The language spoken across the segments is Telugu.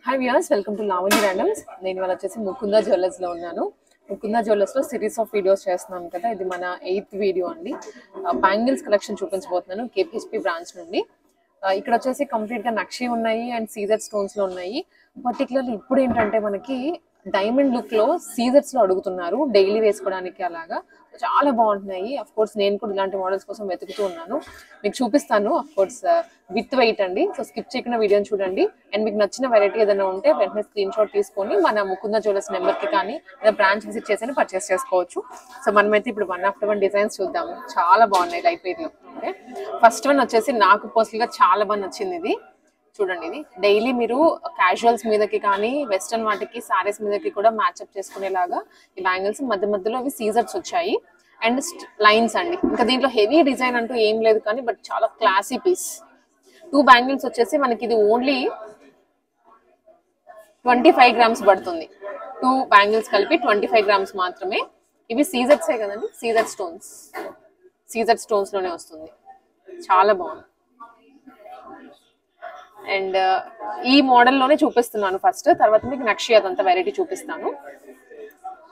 Hi viewers, welcome to Lavanya randoms. నేను ఇవాళ వచ్చేసి ముకుందా జ్యువెలర్స్ లో ఉన్నాను. ముకుందా జ్యువెలర్స్ లో సిరీస్ ఆఫ్ వీడియోస్ చేస్తున్నాం కదా, ఇది మన 8th వీడియో అండి. బ్యాంగిల్స్ కలెక్షన్ చూపించబోతున్నాను కేపీహెచ్పి బ్రాంచ్ నుండి. ఇక్కడ వచ్చేసి కంప్లీట్ గా నక్షి ఉన్నాయి అండ్ సీజర్ స్టోన్స్ లో ఉన్నాయి. పర్టికులర్లీ ఇప్పుడు ఏంటంటే మనకి డైమండ్ లుక్ లో సీజర్స్ లో అడుగుతున్నారు డైలీ వేసుకోవడానికి, అలాగా చాలా బాగుంటున్నాయి. అఫ్ కోర్స్ నేను కూడా ఇలాంటి మోడల్స్ కోసం వెతుకుతూ ఉన్నాను, మీకు చూపిస్తాను. అఫ్ కోర్స్ విత్ వెయిట్ అండి, సో స్కిప్ చేయకుండా వీడియోని చూడండి. అండ్ మీకు నచ్చిన వెరైటీ ఏదైనా ఉంటే వెంటనే స్క్రీన్ షాట్ తీసుకొని మన ముకుందా జ్యువెలర్స్ నెంబర్ కి కానీ లేదా బ్రాంచ్ విజిట్ చేసి పర్చేస్ చేసుకోవచ్చు. సో మనమైతే ఇప్పుడు 1 after 1 డిజైన్స్ చూద్దాము. చాలా బాగున్నాయి లైట్ వెయిట్ లో. ఓకే, ఫస్ట్ వన్ వచ్చేసి నాకు పర్సనల్ గా చాలా బాగా నచ్చింది. ఇది చూడండి, ఇది డైలీ మీరు క్యాజువల్స్ మీదకి కానీ వెస్టర్న్ వాటికి సారీస్ మీదకి కూడా మ్యాచ్అప్ చేసుకునేలాగా ఈ బ్యాంగిల్స్. మధ్య మధ్యలో అవి సీజర్స్ వచ్చాయి అండ్ లైన్స్ అండి. ఇంకా దీంట్లో హెవీ డిజైన్ అంటూ ఏం లేదు కానీ బట్ చాలా క్లాసీ పీస్. 2 బ్యాంగిల్స్ వచ్చేసి మనకి ఇది ఓన్లీ 25 grams పడుతుంది. 2 బ్యాంగిల్స్ కలిపి 25 grams మాత్రమే. ఇవి సీజర్సే కదండి, సీజర్ స్టోన్స్ లోనే వస్తుంది. చాలా బాగుంది. అండ్ ఈ మోడల్లోనే చూపిస్తున్నాను ఫస్ట్, తర్వాత మీకు నక్షి అదంతా వెరైటీ చూపిస్తాను.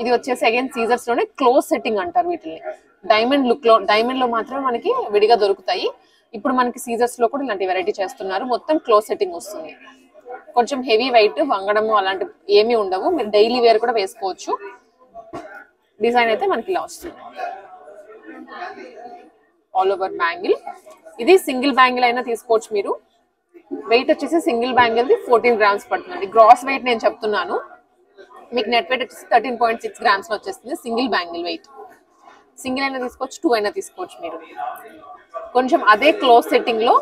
ఇది వచ్చేసి అగైన్ సీజర్స్ లోనే క్లోజ్ సెట్టింగ్ అంటారు వీటిని. డైమండ్ లుక్ లో, డైమండ్ లో మాత్రమే మనకి విడిగా దొరుకుతాయి. ఇప్పుడు మనకి సీజర్స్ లో కూడా ఇలాంటి వెరైటీ చేస్తున్నారు. మొత్తం క్లోజ్ సెట్టింగ్ వస్తుంది. కొంచెం హెవీ వెయిట్, వంగడము అలాంటి ఏమీ ఉండవు. మీరు డైలీ వేర్ కూడా వేసుకోవచ్చు. డిజైన్ అయితే మనకి ఇలా వస్తుంది, ఆల్ ఓవర్ బ్యాంగిల్. ఇది సింగిల్ బ్యాంగిల్ అయినా తీసుకోవచ్చు మీరు. వెయిట్ వచ్చేసి సింగిల్ బ్యాంగిల్ ది 14 grams పడుతుంది. గ్రాస్ వెయిట్ నేను చెప్తున్నాను, మీకు నెట్ వెయిట్ వచ్చేసి 13.6 grams లో వచ్చేస్తుంది సింగిల్ బ్యాంగిల్ వెయిట్. సింగిల్ అయినా తీసుకోవచ్చు, 2 అయినా తీసుకోవచ్చు మీరు. కొంచెం అదే క్లోజ్ సెట్టింగ్ లో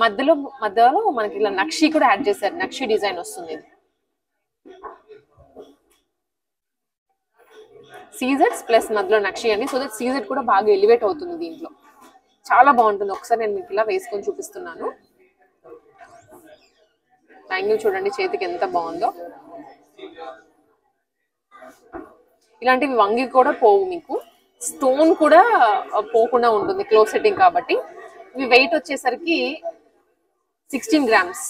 మధ్యలో మనకి ఇలా నక్షి కూడా యాడ్ చేశారు. నక్షి డిజైన్ వస్తుంది. ఇది సీజర్స్ ప్లస్ మధ్యలో నక్షి అని, సో దట్ సీజర్ కూడా బాగా ఎలివేట్ అవుతుంది దీంట్లో. చాలా బాగుంటుంది. ఒకసారి నేను మీకు ఇలా వేసుకొని చూపిస్తున్నాను. బ్యాంగిల్ చూడండి చేతికి ఎంత బాగుందో. ఇలాంటివి వంగి కూడా పోవు, మీకు స్టోన్ కూడా పోకుండా ఉంటుంది క్లోజ్ సెట్టింగ్ కాబట్టి. ఇవి వెయిట్ వచ్చేసరికి 16 grams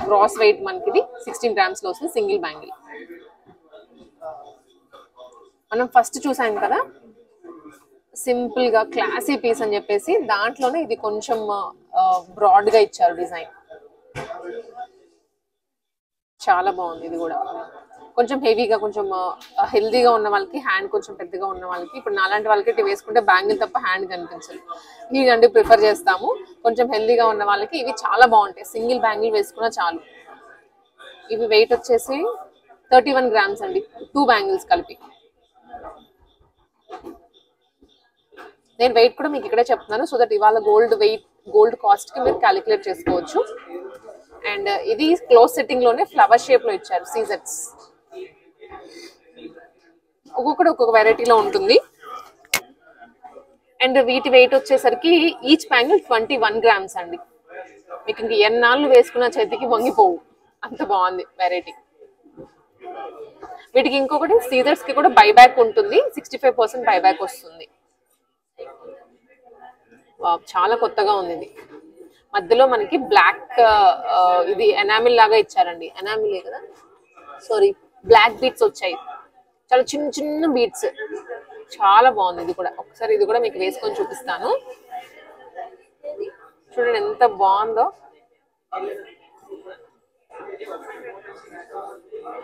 గ్రాస్ వెయిట్. మనకి ఇది 16 grams లో వస్తుంది సింగిల్ బ్యాంగిల్. మనం ఫస్ట్ చూసాం కదా సింపుల్ గా క్లాసీ పీస్ అని చెప్పేసి, దాంట్లోనే ఇది కొంచెం బ్రాడ్ గా ఇచ్చారు డిజైన్. చాలా బాగుంది. ఇది కూడా కొంచెం హెవీగా, కొంచెం హెల్దీగా ఉన్న వాళ్ళకి, హ్యాండ్ కొంచెం పెద్దగా ఉన్న వాళ్ళకి, ఇప్పుడు నాలాంటి వాళ్ళకి ఇటు వేసుకుంటే బ్యాంగిల్ తప్ప హ్యాండ్ కనిపించదు, ఇదండి ప్రిఫర్ చేస్తాము. కొంచెం హెల్దీగా ఉన్న వాళ్ళకి ఇవి చాలా బాగుంటాయి. సింగిల్ బ్యాంగిల్ వేసుకున్నా చాలు. ఇవి వెయిట్ వచ్చేసి 31 grams అండి, 2 బ్యాంగిల్స్ కలిపి. నేను వెయిట్ కూడా మీకు ఇక్కడే చెప్తున్నాను, సో దట్ ఇవాళ గోల్డ్ కాస్ట్ కి మీరు క్యాలిక్యులేట్ చేసుకోవచ్చు. అండ్ ఇది క్లోజ్ సెట్టింగ్ లోనే ఫ్లవర్ షేప్ లో ఇచ్చారు సీజర్స్. ఒక్కొక్కటి ఒక్కొక్క వెరైటీలో ఉంటుంది. అండ్ వీటి వెయిట్ వచ్చేసరికి ఈచ్ బ్యాంగిల్ 21 grams అండి. మీకు ఇంక ఎన్నాళ్ళు వేసుకున్న చేతికి వంగిపోవు, అంత బాగుంది వెరైటీ. వీటికి ఇంకొకటి సీజర్స్ కి కూడా బైబ్యాక్ ఉంటుంది, 65% బైబ్యాక్ వస్తుంది. చాలా కొత్తగా ఉంది ఇది. మధ్యలో మనకి బ్లాక్ ఇది ఎనామిల్ లాగా ఇచ్చారండి. ఎనామిలే కదా, సారీ, బ్లాక్ బీట్స్ వచ్చాయి. చాలా చిన్న చిన్న బీట్స్, చాలా బాగుంది. ఇది కూడా ఒకసారి ఇది కూడా మీకు వేసుకొని చూపిస్తాను. చూడండి ఎంత బాగుందో,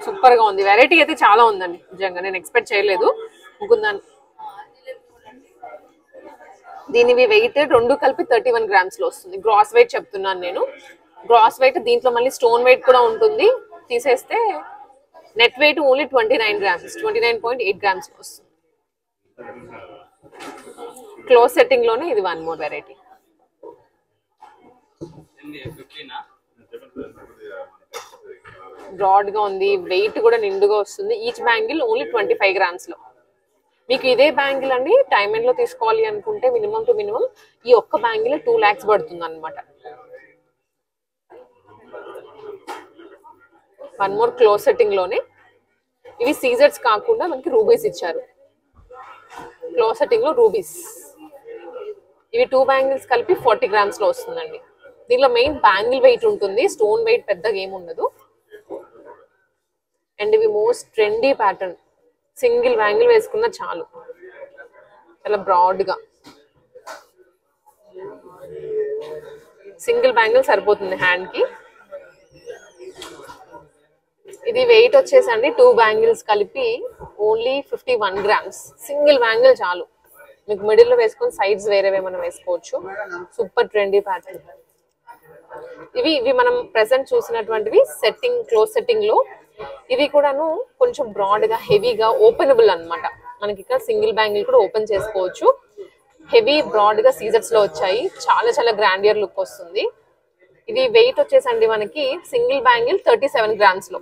సూపర్ గా ఉంది. వెరైటీ అయితే చాలా ఉందండి, నిజంగా నేను ఎక్స్పెక్ట్ చేయలేదు. ముకుందాన్ దీనివి వెయిట్ 2 కలిపి 31 grams లో వస్తుంది. గ్రాస్ వెయిట్ చెప్తున్నాను నేను. గ్రాస్ వెయిట్ దీంట్లో మళ్ళీ స్టోన్ వెయిట్ కూడా ఉంటుంది. తీసేస్తే net weight only 29 grams, 29.8 grams లో వస్తుంది. క్లోజ్ సెట్టింగ్ లోనే ఇది 1 more వెరైటీ. బ్రాడ్ గా ఉంది, వెయిట్ కూడా నిండుగా వస్తుంది. ఈచ్ బ్యాంగిల్ ఓన్లీ 25 grams లో. మీకు ఇదే బ్యాంగిల్ అండి డైమండ్ లో తీసుకోవాలి అనుకుంటే మినిమం టు మినిమం ఈ ఒక్క బ్యాంగిల్ 2 lakhs పడుతుంది అనమాట. 1 more క్లోజ్ సెట్టింగ్ లోనే. ఇవి సీజర్స్ కాకుండా మనకి రూబీస్ ఇచ్చారు. క్లోజ్ సెట్టింగ్ లో రూబీస్. ఇవి 2 బ్యాంగిల్స్ కలిపి 40 grams లో వస్తుందండి. దీనిలో మెయిన్ బ్యాంగిల్ వెయిట్ ఉంటుంది, స్టోన్ వెయిట్ పెద్దగా ఏమి ఉండదు. అండ్ ఇవి most trendy pattern, single bangle వేసుకున్న చాలు, చాలా బ్రాడ్గా సింగిల్ బ్యాంగిల్ సరిపోతుంది హ్యాండ్కి. ఇది వెయిట్ వచ్చేసండి 2 బ్యాంగిల్స్ కలిపి ఓన్లీ 51 గ్రామ్స్. సింగిల్ బ్యాంగిల్ చాలు, మీకు మిడిల్లో వేసుకొని సైడ్స్ వేరేవేమైనా వేసుకోవచ్చు. Super trendy pattern. ఇవి మనం ప్రెసెంట్ చూసినటువంటివి సెట్టింగ్, క్లోజ్ సెట్టింగ్ లో. ఇవి కూడాను కొంచెం బ్రాడ్ గా హెవీగా ఓపెనబుల్ అనమాట. మనకి ఇక్కడ సింగిల్ బ్యాంగిల్ కూడా ఓపెన్ చేసుకోవచ్చు. హెవీ బ్రాడ్ గా సీజర్స్ లో వచ్చాయి, చాలా చాలా గ్రాండియర్ లుక్ వస్తుంది. ఇది వెయిట్ వచ్చేసండి మనకి సింగిల్ బ్యాంగిల్ 37 గ్రామ్స్ లో.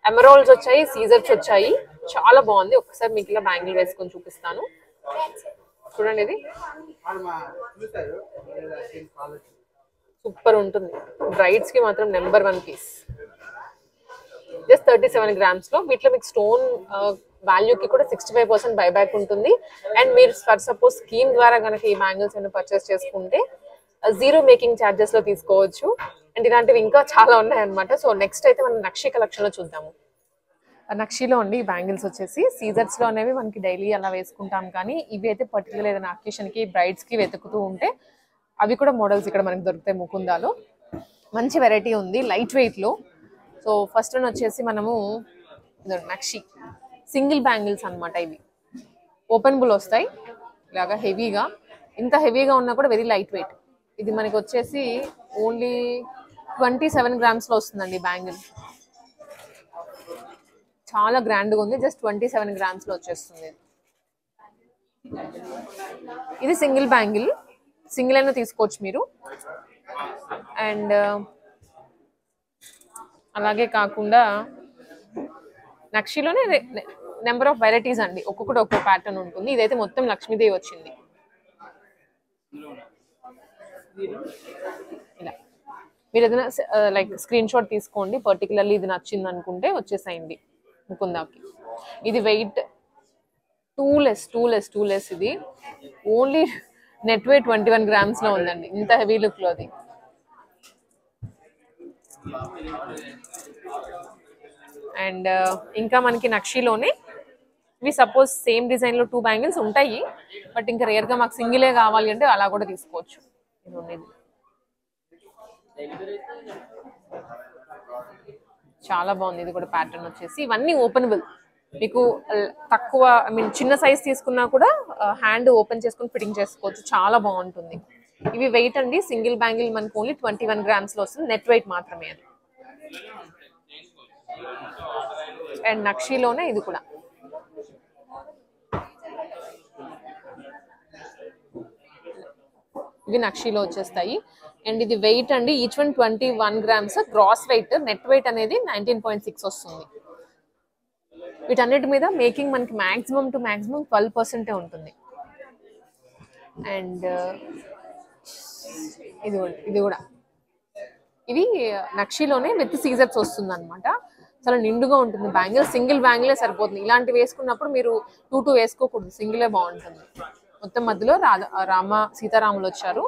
ఎమరాల్డ్స్ వచ్చాయి, సీజర్స్ వచ్చాయి, చాలా బాగుంది. ఒకసారి మీకు ఇలా బ్యాంగిల్ వేసుకొని చూపిస్తాను చూడండి. ఇది సూపర్ ఉంటుంది, బ్రైడ్స్ కి మాత్రం నెంబర్ 1 పీస్. జస్ట్ 37 గ్రామ్స్ లో. వీటిలో మీకు స్టోన్ వాల్యూకి కూడా 65% బైబ్యాక్ ఉంటుంది. అండ్ మీరు ఫర్ సపోజ్ స్కీమ్ ద్వారా కనుక ఈ బ్యాంగిల్స్ ఏమైనా పర్చేస్ చేసుకుంటే 0 మేకింగ్ ఛార్జెస్ లో తీసుకోవచ్చు. అండ్ ఇలాంటివి ఇంకా చాలా ఉన్నాయి అనమాట. సో నెక్స్ట్ అయితే మనం నక్షి కలెక్షన్ లో చూద్దాము. నక్షిలో అండి ఈ బ్యాంగిల్స్ వచ్చేసి సీజర్స్ లో అనేవి మనకి డైలీ అలా వేసుకుంటాం, కానీ ఇవి అయితే పర్టికులర్ ఏదైనా అకేషన్ కి బ్రైడ్స్ కి వెతుకుతూ ఉంటే అవి కూడా మోడల్స్ ఇక్కడ మనకి దొరుకుతాయి ముకుందాలో. మంచి వెరైటీ ఉంది లైట్ వెయిట్ లో. సో ఫస్ట్ వన్ వచ్చేసి మనము నక్షి సింగిల్ బ్యాంగిల్స్ అనమాట. ఇవి ఓపెనబుల్ వస్తాయి ఇలాగా హెవీగా. ఇంత హెవీగా ఉన్నా కూడా వెరీ లైట్ వెయిట్. ఇది మనకి వచ్చేసి ఓన్లీ 27 గ్రామ్స్ లో వస్తుందండి బ్యాంగిల్. చాలా గ్రాండ్గా ఉంది, జస్ట్ 27 గ్రామ్స్ లో వచ్చేస్తుంది. ఇది సింగిల్ బ్యాంగిల్, సింగిల్ అయినా తీసుకోవచ్చు మీరు. అండ్ అలాగే కాకుండా నక్షిలోనే నెంబర్ ఆఫ్ వెరైటీస్ అండి, ఒక్కొక్కటి ఒక్కొక్క ప్యాటర్న్ ఉంటుంది. ఇదైతే మొత్తం లక్ష్మీదేవి వచ్చింది ఇలా. మీరు ఏదైనా లైక్ స్క్రీన్ షాట్ తీసుకోండి, పర్టికులర్లీ ఇది నచ్చింది అనుకుంటే వచ్చేసేయండి ముకుందాకి. ఇది వెయిట్ టూ లెస్. ఇది ఓన్లీ నెట్ వెయిట్ 21 గ్రామ్స్ లో ఉందండి, ఇంత హెవీ లుక్ లో. అది అండ్ ఇంకా మనకి నక్షిలోనే ఇవి సపోజ్ సేమ్ డిజైన్ లో 2 బ్యాంగిల్స్ ఉంటాయి, బట్ ఇంకా రేర్ గా మాకు సింగిలే కావాలి అంటే అలా కూడా తీసుకోవచ్చు. చాలా బాగుంది. ఇది కూడా ప్యాటర్న్ వచ్చేసి ఇవన్నీ ఓపెనబుల్. మీకు తక్కువ చిన్న సైజ్ తీసుకున్నా కూడా హ్యాండ్ ఓపెన్ చేసుకుని ఫిట్టింగ్ చేసుకోవచ్చు, చాలా బాగుంటుంది. ఇవి వెయిట్ అండి సింగిల్ బ్యాంగిల్ మనకు ఓన్లీ 21 గ్రామ్స్ లో వస్తుంది, నెట్ వెయిట్ మాత్రమే అది. అండ్ నక్షిలోనే ఇది కూడా ఇవి నక్షిలో వచ్చేస్తాయి. అండ్ ఇది వెయిట్ అండి each one 21 grams gross weight. Net weight అనేది 19.6 వస్తుంది. వీటన్నిటి మీద మేకింగ్ మనకి మాక్సిమం టు మాక్సిమం 12% ఉంటుంది. అండ్ ఇది కూడా ఇవి నక్షిలోనే విత్ సీజర్స్ వస్తుంది అనమాట. చాలా నిండుగా ఉంటుంది బ్యాంగిల్. సింగిల్ బ్యాంగిలే సరిపోతుంది. ఇలాంటివి వేసుకున్నప్పుడు మీరు 2 వేసుకోకూడదు, సింగిలే బాగుంటుంది. మొత్తం మధ్యలో రామ సీతారాములు వచ్చారు.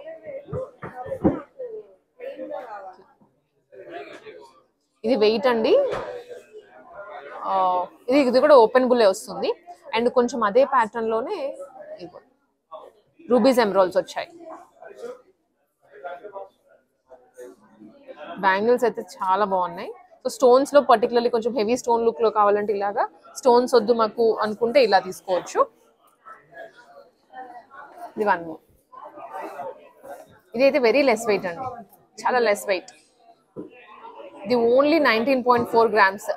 ఇది వెయిట్ అండి, ఇది కూడా ఓపెనబుల్ వస్తుంది. అండ్ కొంచెం అదే ప్యాటర్న్ లోనే రూబీస్ ఎమరాల్డ్స్ వచ్చాయి. బ్యాంగిల్స్ అయితే చాలా బాగున్నాయి. సో స్టోన్స్ లో పర్టికులర్లీ కొంచెం హెవీ స్టోన్ లుక్ లో కావాలంటే ఇలాగా, స్టోన్స్ వద్దు మాకు అనుకుంటే ఇలా తీసుకోవచ్చు. ఇది 1 మోర్. ఇది అయితే వెరీ లెస్ వెయిట్ అండి, చాలా లెస్ వెయిట్. ఇది ఓన్లీ 19.4 గ్రామ్స్.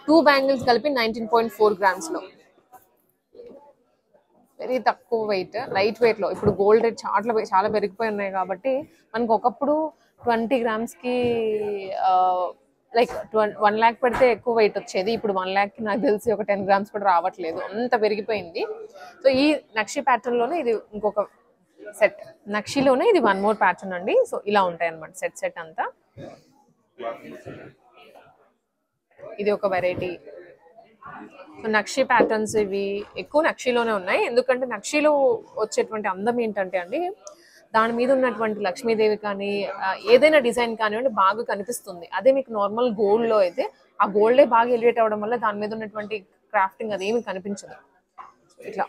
2 బ్యాంగిల్స్ కలిపి 19.4 గ్రామ్స్ లో. వెరీ తక్కువ వెయిట్, లైట్ వెయిట్ లో. ఇప్పుడు గోల్డ్ రేట్ చాలా పెరిగిపోయి ఉన్నాయి కాబట్టి మనకు ఒకప్పుడు 20 గ్రామ్స్ కి లైక్ 1 lakh పెడితే ఎక్కువ వెయిట్ వచ్చేది. ఇప్పుడు 1 lakh కి నాకు తెలిసి ఒక 10 గ్రామ్స్ కూడా రావట్లేదు, అంత పెరిగిపోయింది. సో ఈ నక్షి ప్యాటర్న్ లోనే ఇది ఇంకొక సెట్. నక్షిలోనే ఇది 1 మోర్ ప్యాటర్న్ అండి. సో ఇలా ఉంటాయి అన్నమాట సెట్ అంతా. ఇది ఒక వెరైటీ. సో నక్షి ప్యాటర్న్స్ ఇవి ఎక్కువ నక్షిలోనే ఉన్నాయి. ఎందుకంటే నక్షిలో వచ్చేటువంటి అందం ఏంటంటే అండి, దాని మీద ఉన్నటువంటి లక్ష్మీదేవి కానీ ఏదైనా డిజైన్ కానివ్వండి బాగా కనిపిస్తుంది. అదే మీకు నార్మల్ గోల్డ్లో అయితే ఆ గోల్డే బాగా ఎలివేట్ అవ్వడం వల్ల దాని మీద ఉన్నటువంటి క్రాఫ్టింగ్ అదేమి కనిపించదు. ఇట్లా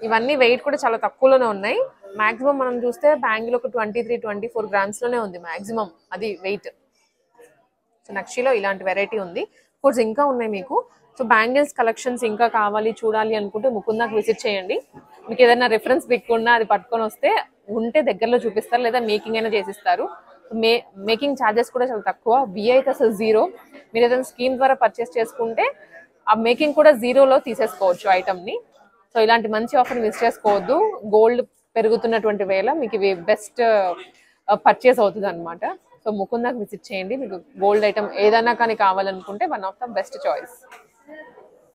ఇవన్నీ వెయిట్ కూడా చాలా తక్కువలోనే ఉన్నాయి. మాక్సిమం మనం చూస్తే బ్యాంగిల్ ఒక 23-24 గ్రామ్స్లోనే ఉంది మాక్సిమం అది వెయిట్. సో నక్షిలో ఇలాంటి వెరైటీ ఉంది. కోర్స్ ఇంకా ఉన్నాయి మీకు. సో బ్యాంగిల్స్ కలెక్షన్స్ ఇంకా కావాలి చూడాలి అనుకుంటే ముకుందాకి విజిట్ చేయండి. మీకు ఏదైనా రిఫరెన్స్ పిక్ ఉన్నా అది పట్టుకొని వస్తే ఉంటే దగ్గరలో చూపిస్తారు, లేదా మేకింగ్ అయినా చేసిస్తారు. మేకింగ్ ఛార్జెస్ కూడా చాలా తక్కువ. బిఏ అయితే అసలు 0. మీరు ఏదైనా స్కీమ్ ద్వారా పర్చేస్ చేసుకుంటే ఆ మేకింగ్ కూడా 0లో తీసేసుకోవచ్చు ఐటమ్ని. సో ఇలాంటి మంచి ఆఫర్ మిస్ చేసుకోవద్దు. గోల్డ్ పెరుగుతున్నటువంటి వేళ మీకు ఇవి బెస్ట్ పర్చేస్ అవుతుంది అనమాట. సో ముకుందాకి విజిట్ చేయండి. మీకు గోల్డ్ ఐటమ్ ఏదైనా కానీ కావాలనుకుంటే one of the best choice.